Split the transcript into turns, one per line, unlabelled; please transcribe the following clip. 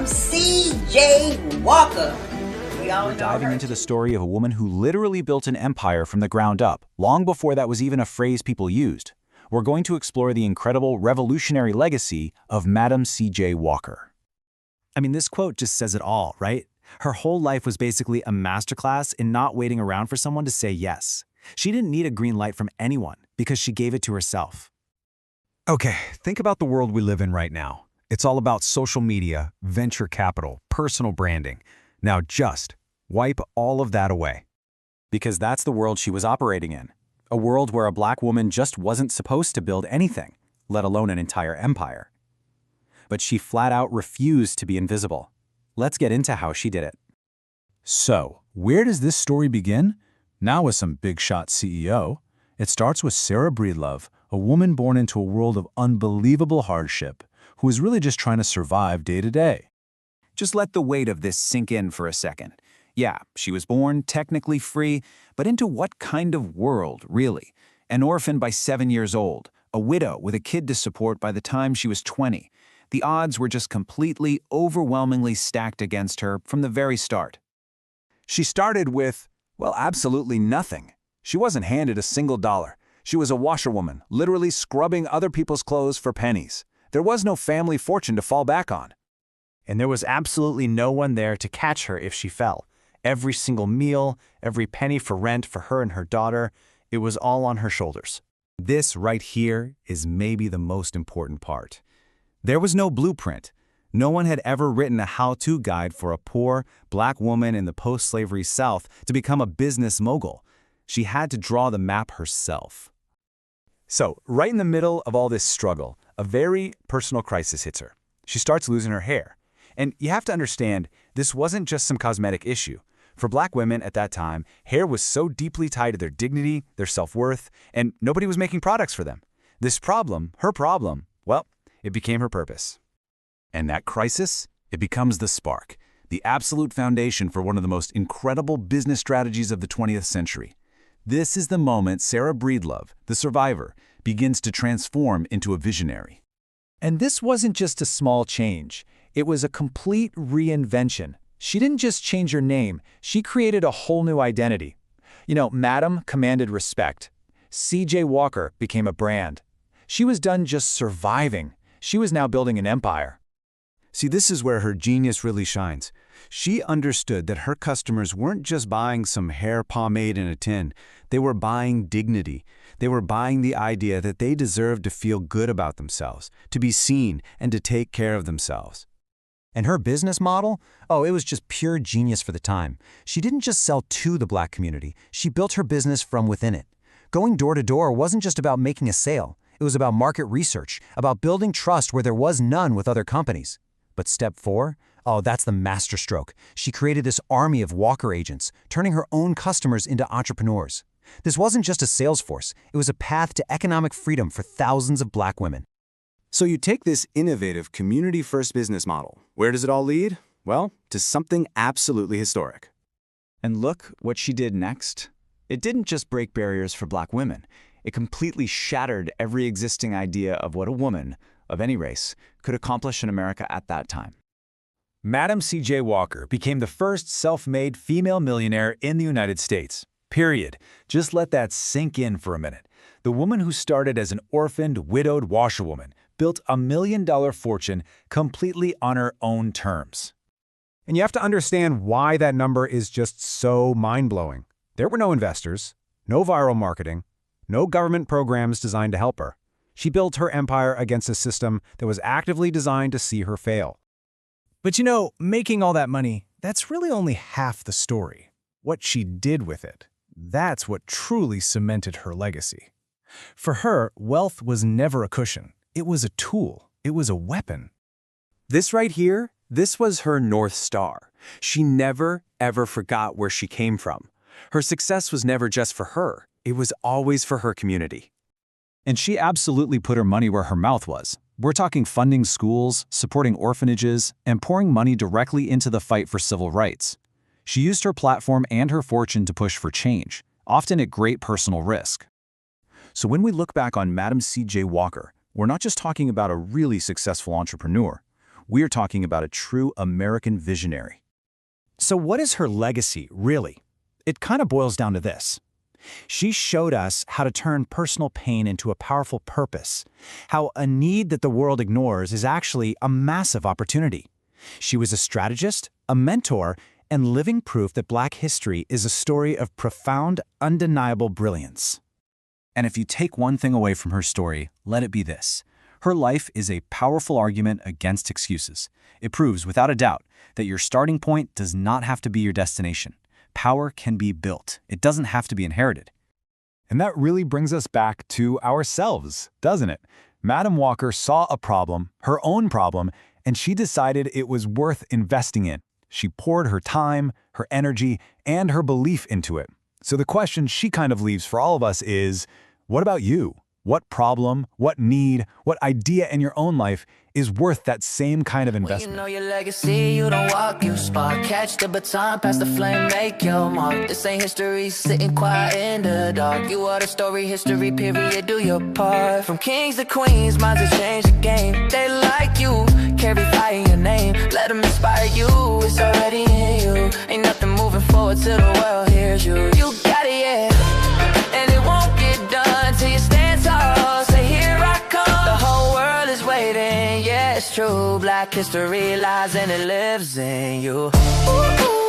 Madam C.J. Walker. We all
We're
know
diving
her.
into the story of a woman who literally built an empire from the ground up, long before that was even a phrase people used. We're going to explore the incredible revolutionary legacy of Madam C.J. Walker.
I mean, this quote just says it all, right? Her whole life was basically a masterclass in not waiting around for someone to say yes. She didn't need a green light from anyone because she gave it to herself.
Okay, think about the world we live in right now. It's all about social media, venture capital, personal branding. Now just wipe all of that away.
Because that's the world she was operating in. A world where a black woman just wasn't supposed to build anything, let alone an entire empire. But she flat out refused to be invisible. Let's get into how she did it.
So, where does this story begin? Now with some big shot CEO. It starts with Sarah Breedlove, a woman born into a world of unbelievable hardship, who is really just trying to survive day to day.
Just let the weight of this sink in for a second. Yeah, she was born technically free, but into what kind of world, really? An orphan by 7 years old, a widow with a kid to support by the time she was 20. The odds were just completely, overwhelmingly stacked against her from the very start.
She started with, well, absolutely nothing. She wasn't handed a single dollar. She was a washerwoman, literally scrubbing other people's clothes for pennies. There was no family fortune to fall back on.
And there was absolutely no one there to catch her if she fell. Every single meal, every penny for rent for her and her daughter, it was all on her shoulders.
This right here is maybe the most important part. There was no blueprint. No one had ever written a how-to guide for a poor, black woman in the post-slavery South to become a business mogul. She had to draw the map herself. So, right in the middle of all this struggle, a very personal crisis hits her. She starts losing her hair. And you have to understand, this wasn't just some cosmetic issue. For black women at that time, hair was so deeply tied to their dignity, their self-worth, and nobody was making products for them. This problem, her problem, well, it became her purpose.
And that crisis, it becomes the spark, the absolute foundation for one of the most incredible business strategies of the 20th century. This is the moment Sarah Breedlove, the survivor, begins to transform into a visionary.
And this wasn't just a small change. It was a complete reinvention. She didn't just change her name, she created a whole new identity. Madam commanded respect. C.J. Walker became a brand. She was done just surviving. She was now building an empire.
See, this is where her genius really shines. She understood that her customers weren't just buying some hair pomade in a tin. They were buying dignity. They were buying the idea that they deserved to feel good about themselves, to be seen, and to take care of themselves.
And her business model? Oh, it was just pure genius for the time. She didn't just sell to the black community. She built her business from within it. Going door to door wasn't just about making a sale. It was about market research, about building trust where there was none with other companies. But step 4? Oh, that's the masterstroke. She created this army of Walker agents, turning her own customers into entrepreneurs. This wasn't just a sales force. It was a path to economic freedom for thousands of black women.
So you take this innovative community-first business model. Where does it all lead? Well, to something absolutely historic.
And look what she did next. It didn't just break barriers for black women. It completely shattered every existing idea of what a woman, of any race, could accomplish in America at that time.
Madam C.J. Walker became the first self-made female millionaire in the United States. Period. Just let that sink in for a minute. The woman who started as an orphaned, widowed washerwoman built a $1 million fortune completely on her own terms.
And you have to understand why that number is just so mind-blowing. There were no investors, no viral marketing, no government programs designed to help her. She built her empire against a system that was actively designed to see her fail.
But making all that money, that's really only half the story. What she did with it, that's what truly cemented her legacy. For her, wealth was never a cushion. It was a tool. It was a weapon.
This right here, this was her North Star. She never, ever forgot where she came from. Her success was never just for her. It was always for her community.
And she absolutely put her money where her mouth was. We're talking funding schools, supporting orphanages, and pouring money directly into the fight for civil rights. She used her platform and her fortune to push for change, often at great personal risk. So when we look back on Madam C.J. Walker, we're not just talking about a really successful entrepreneur. We're talking about a true American visionary.
So what is her legacy, really? It kind of boils down to this. She showed us how to turn personal pain into a powerful purpose, how a need that the world ignores is actually a massive opportunity. She was a strategist, a mentor, and living proof that Black history is a story of profound, undeniable brilliance.
And if you take one thing away from her story, let it be this. Her life is a powerful argument against excuses. It proves, without a doubt, that your starting point does not have to be your destination. Power can be built. It doesn't have to be inherited.
And that really brings us back to ourselves, doesn't it? Madam Walker saw a problem, her own problem, and she decided it was worth investing in. She poured her time, her energy, and her belief into it. So the question she kind of leaves for all of us is, what about you? What problem, what need, what idea in your own life is worth that same kind of investment?
When you know your legacy, you don't walk, you spark. Catch the baton, pass the flame, make your mark. This ain't history, sitting quiet in the dark. You are the story, history, period, do your part. From kings to queens, minds have changed the game. They like you, carry fire in your name. Let them inspire you, it's already in you. Ain't nothing moving forward till the world hears you. You got it, yeah. And it won't get done till you stand tall. Say, here I come. The whole world is waiting, yeah, it's true. Black history lies and it lives in you. Ooh.